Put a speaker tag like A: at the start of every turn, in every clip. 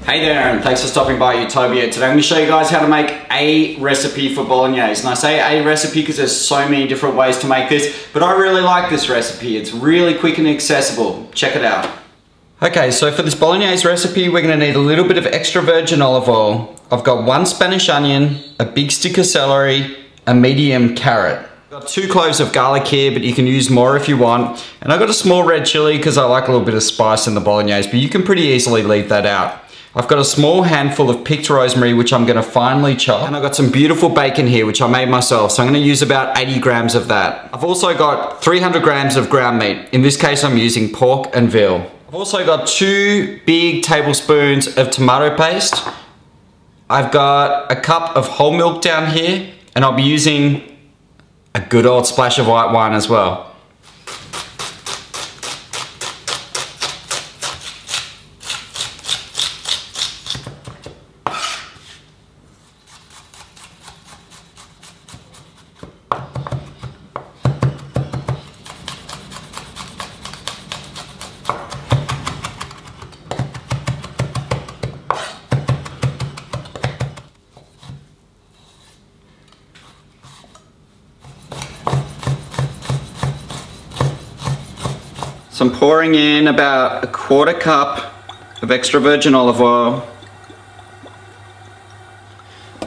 A: Hey there, and thanks for stopping by Utopia. Today I'm going to show you guys how to make a recipe for Bolognese. And I say a recipe because there's so many different ways to make this, but I really like this recipe. It's really quick and accessible. Check it out. Okay, so for this Bolognese recipe, we're going to need a little bit of extra virgin olive oil. I've got 1 Spanish onion, a big stick of celery, a medium carrot. I've got 2 cloves of garlic here, but you can use more if you want. And I've got a small red chili because I like a little bit of spice in the Bolognese, but you can pretty easily leave that out. I've got a small handful of picked rosemary, which I'm going to finely chop. And I've got some beautiful bacon here, which I made myself. So I'm going to use about 80 grams of that. I've also got 300 grams of ground meat. In this case, I'm using pork and veal. I've also got 2 big tablespoons of tomato paste. I've got a cup of whole milk down here, and I'll be using a good old splash of white wine as well. So I'm pouring in about a 1/4 cup of extra virgin olive oil.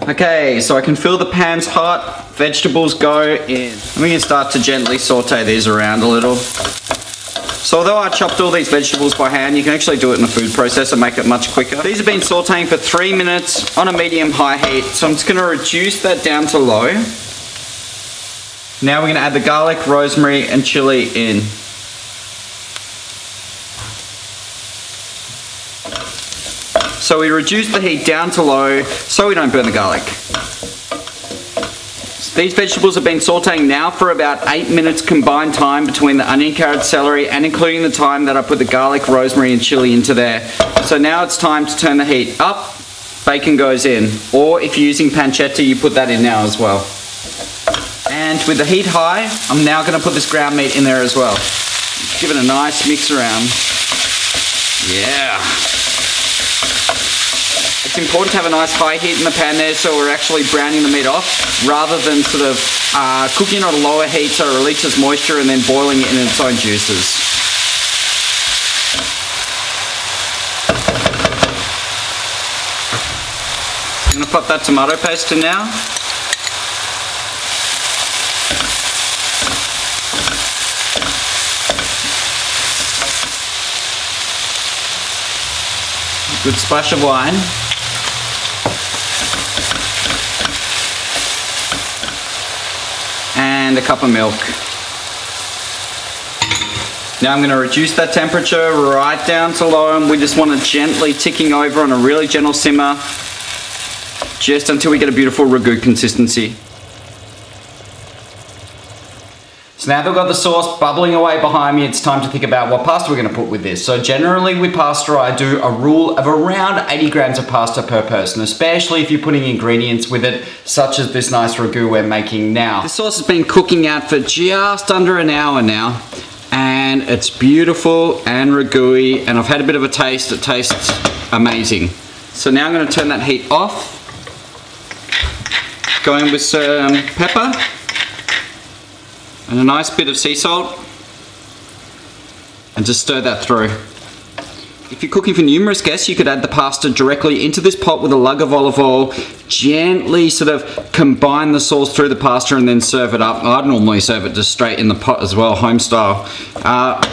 A: Okay, so I can feel the pan's hot, vegetables go in. I'm going to start to gently saute these around a little. So although I chopped all these vegetables by hand, you can actually do it in a food processor and make it much quicker. These have been sauteing for 3 minutes on a medium-high heat, so I'm just going to reduce that down to low. Now we're going to add the garlic, rosemary and chili in. So we reduce the heat down to low so we don't burn the garlic. So these vegetables have been sauteing now for about 8 minutes combined time between the onion, carrot, celery, and including the time that I put the garlic, rosemary and chili into there. So now it's time to turn the heat up, bacon goes in. Or if you're using pancetta, you put that in now as well. And with the heat high, I'm now going to put this ground meat in there as well. Give it a nice mix around. Yeah. It's important to have a nice high heat in the pan there so we're actually browning the meat off rather than sort of cooking it on a lower heat so it releases moisture and then boiling it in its own juices. I'm going to pop that tomato paste in now. Good splash of wine. And a cup of milk. Now I'm going to reduce that temperature right down to low, and we just want it gently ticking over on a really gentle simmer just until we get a beautiful ragu consistency. So now that we've got the sauce bubbling away behind me, it's time to think about what pasta we're going to put with this. So generally with pasta, I do a rule of around 80 grams of pasta per person, especially if you're putting ingredients with it, such as this nice ragu we're making now. This sauce has been cooking out for just under an hour now, and it's beautiful and ragu-y, and I've had a bit of a taste. It tastes amazing. So now I'm going to turn that heat off, go in with some pepper, and a nice bit of sea salt, and just stir that through. If you're cooking for numerous guests, you could add the pasta directly into this pot with a lug of olive oil, gently sort of combine the sauce through the pasta and then serve it up. I'd normally serve it just straight in the pot as well, home style.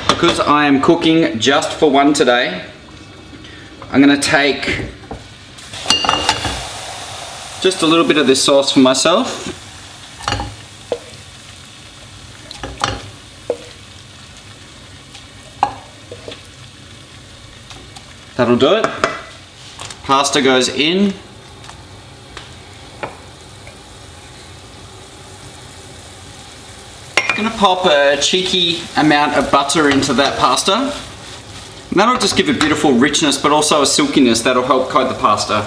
A: Because I am cooking just for one today, I'm going to take just a little bit of this sauce for myself. That'll do it. Pasta goes in. I'm gonna pop a cheeky amount of butter into that pasta. And that'll just give a beautiful richness, but also a silkiness that'll help coat the pasta.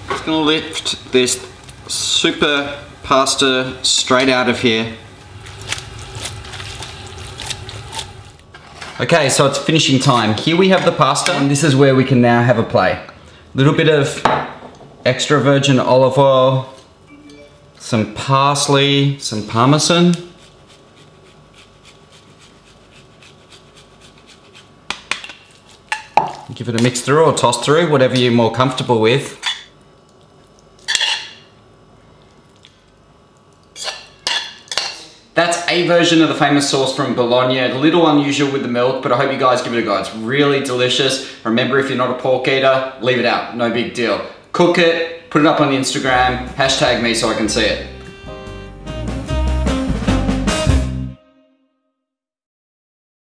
A: Just gonna lift this super pasta straight out of here. Okay, so it's finishing time. Here we have the pasta, and this is where we can now have a play. A little bit of extra virgin olive oil, some parsley, some parmesan. Give it a mix through or toss through, whatever you're more comfortable with. That's a version of the famous sauce from Bologna. A little unusual with the milk, but I hope you guys give it a go. It's really delicious. Remember, if you're not a pork eater, leave it out, no big deal. Cook it, put it up on Instagram, hashtag me so I can see it.